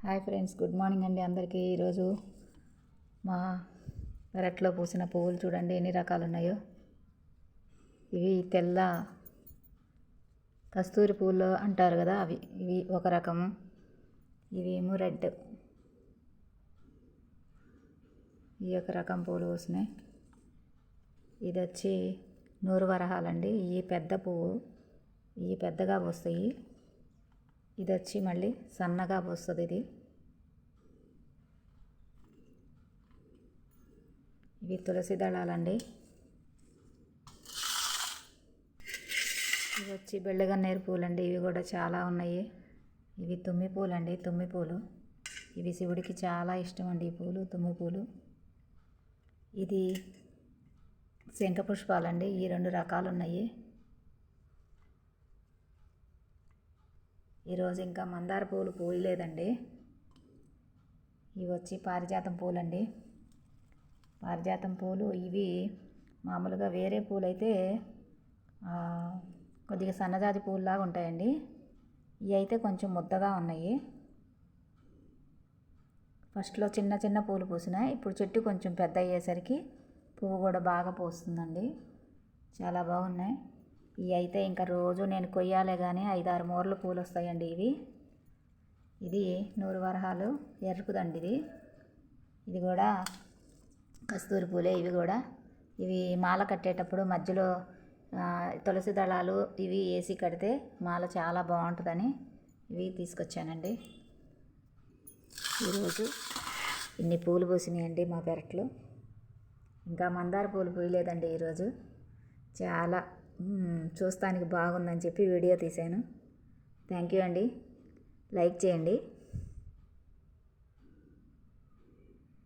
Hi friends, good morning అండి అందరికీ. ఈరోజు మా పెరట్లో పూసిన పువ్వులు చూడండి ఎన్ని రకాలు ఉన్నాయో. ఇవి తెల్ల కస్తూరి పువ్వులు అంటారు కదా, ఇవి ఒక రకము. ఇవేమో రెడ్, ఈ ఒక రకం పూలు పూసినాయి. ఇది వచ్చి నూరు వరహాలండి. ఈ పెద్ద పువ్వు, ఇవి పెద్దగా పూస్తాయి. ఇది వచ్చి మళ్ళీ సన్నగా పూస్తుంది. ఇవి తులసి దళాలండి. ఇవి వచ్చి బెల్లగన్నేరు పూలండి. ఇవి కూడా చాలా ఉన్నాయి. ఇవి తుమ్మి పూలండి, తుమ్మి పూలు. ఇవి శివుడికి చాలా ఇష్టం అండి ఈ పూలు, తుమ్మి పూలు. ఇది శంఖ పుష్పాలండి. ఈ 2 రకాలు ఉన్నాయి. ఈరోజు ఇంకా మందార పూలు పూయలేదండి. ఇవి వచ్చి పారిజాతం పూలండి. పారిజాతం పూలు ఇవి మామూలుగా వేరే పూలు అయితే కొద్దిగా సన్నజాతి పూలులాగా ఉంటాయండి. ఇవి అయితే కొంచెం ముద్దగా ఉన్నాయి. ఫస్ట్లో చిన్న చిన్న పూలు పూసినాయి. ఇప్పుడు చెట్టు కొంచెం పెద్ద అయ్యేసరికి పువ్వు కూడా బాగా పూస్తుందండి. చాలా బాగున్నాయి. ఇవి అయితే ఇంకా రోజు నేను కొయ్యాలే కానీ 5-6 మూరలు పూలు వస్తాయండి ఇవి. ఇది 100 వరహాలు ఎరుపుదండి. ఇది కూడా కస్తూరి పూలే. ఇవి మాల కట్టేటప్పుడు మధ్యలో తులసి దళాలు ఇవి వేసి కడితే మాల చాలా బాగుంటుందని ఇవి తీసుకొచ్చానండి. ఈరోజు ఇన్ని పూలు పూసినాయండి మా పెరట్లో. ఇంకా మందార పూలు పూయలేదండి ఈరోజు. చాలా చూస్తానికి బాగుందని చెప్పి వీడియో తీశాను. థ్యాంక్ యూ అండి. లైక్ చేయండి.